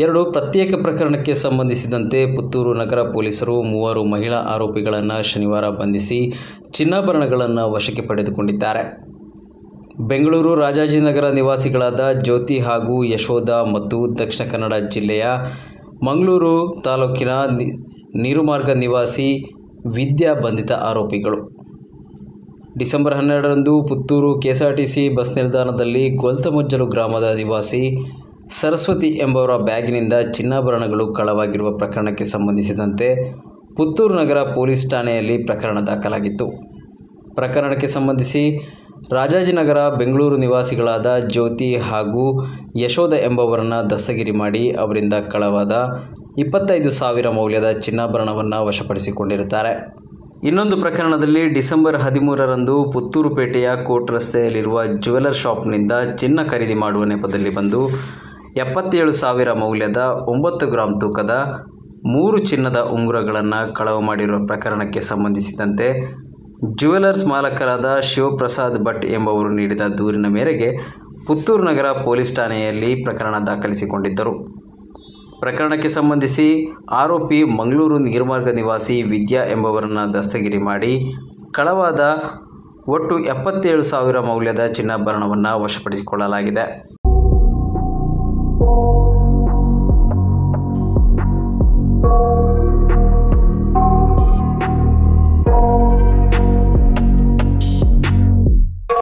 ಎರಡು ಪ್ರತ್ಯೇಕ ಪ್ರಕರಣಕ್ಕೆ ಸಂಬಂಧಿಸಿದಂತೆ ಪುತ್ತೂರು ನಗರ ಪೊಲೀಸರು 3 ಮಹಿಳಾ ಆರೋಪಿಗಳನ್ನು ಶನಿವಾರ ಬಂಧಿಸಿ ಚಿನ್ನಾಭರಣಗಳನ್ನು ವಶಕ್ಕೆ ಪಡೆದುಕೊಂಡಿದ್ದಾರೆ. ಬೆಂಗಳೂರು ರಾಜಾಜಿನಗರ ನಿವಾಸಿಗಳಾದ ಜ್ಯೋತಿ ಹಾಗೂ ಯಶೋಧ ಮತ್ತು ದಕ್ಷಿಣ ಕನ್ನಡ ಜಿಲ್ಲೆಯ ಮಂಗಳೂರು ತಾಲೂಕಿನ ನೀರುಮಾರ್ಗ ನಿವಾಸಿ ವಿದ್ಯಾ ಬಂಧಿತ ಆರೋಪಿಗಳು. ಡಿಸೆಂಬರ್ 12ರಂದು ಪುತ್ತೂರು ಕೆಎಸ್ಆರ್ಟಿಸಿ ಬಸ್ ನಿಲ್ದಾಣದಲ್ಲಿ ಗೋಲ್ತಮಜ್ಜಲು ಗ್ರಾಮದ ನಿವಾಸಿ ಸರಸ್ವತಿ ಎಂಬವರ ಬ್ಯಾಗ್ನಿಂದ ಚಿನ್ನಾಭರಣಗಳು ಕಳವಾಗಿರುವ ಪ್ರಕರಣಕ್ಕೆ ಸಂಬಂಧಿಸಿದಂತೆ ಪುತ್ತೂರು ನಗರ ಪೊಲೀಸ್ ಠಾಣೆಯಲ್ಲಿ ಪ್ರಕರಣ ದಾಖಲಾಗಿತ್ತು. ಪ್ರಕರಣಕ್ಕೆ ಸಂಬಂಧಿಸಿ ರಾಜಾಜಿನಗರ ಬೆಂಗಳೂರು ನಿವಾಸಿಗಳಾದ ಜ್ಯೋತಿ ಹಾಗೂ ಯಶೋಧ ಎಂಬವರನ್ನು ದಸ್ತಗಿರಿ ಮಾಡಿ ಅವರಿಂದ ಕಳವಾದ 25,000 ಮೌಲ್ಯದ ಚಿನ್ನಾಭರಣವನ್ನು ವಶಪಡಿಸಿಕೊಂಡಿರುತ್ತಾರೆ. ಇನ್ನೊಂದು ಪ್ರಕರಣದಲ್ಲಿ ಡಿಸೆಂಬರ್ 13ರಂದು ಪುತ್ತೂರು ಪೇಟೆಯ ಕೋಟ್ ರಸ್ತೆಯಲ್ಲಿರುವ ಜ್ಯುವೆಲರ್ ಶಾಪ್ನಿಂದ ಚಿನ್ನ ಖರೀದಿ ಮಾಡುವ ನೆಪದಲ್ಲಿ ಬಂದು 77,000 ಮೌಲ್ಯದ 9 ಗ್ರಾಂ ತೂಕದ 3 ಚಿನ್ನದ ಉಂಗುರಗಳನ್ನು ಕಳವು ಮಾಡಿರುವ ಪ್ರಕರಣಕ್ಕೆ ಸಂಬಂಧಿಸಿದಂತೆ ಜ್ಯುವೆಲರ್ಸ್ ಮಾಲಕರಾದ ಶಿವಪ್ರಸಾದ್ ಭಟ್ ಎಂಬುವರು ನೀಡಿದ ದೂರಿನ ಮೇರೆಗೆ ಪುತ್ತೂರು ನಗರ ಪೊಲೀಸ್ ಠಾಣೆಯಲ್ಲಿ ಪ್ರಕರಣ ದಾಖಲಿಸಿಕೊಂಡಿದ್ದರು. ಪ್ರಕರಣಕ್ಕೆ ಸಂಬಂಧಿಸಿ ಆರೋಪಿ ಮಂಗಳೂರು ನೀರುಮಾರ್ಗ ನಿವಾಸಿ ವಿದ್ಯಾ ಎಂಬವರನ್ನು ದಸ್ತಗಿರಿ ಮಾಡಿ ಕಳವಾದ ಒಟ್ಟು 77,000 ಮೌಲ್ಯದ ಚಿನ್ನಾಭರಣವನ್ನು ವಶಪಡಿಸಿಕೊಳ್ಳಲಾಗಿದೆ.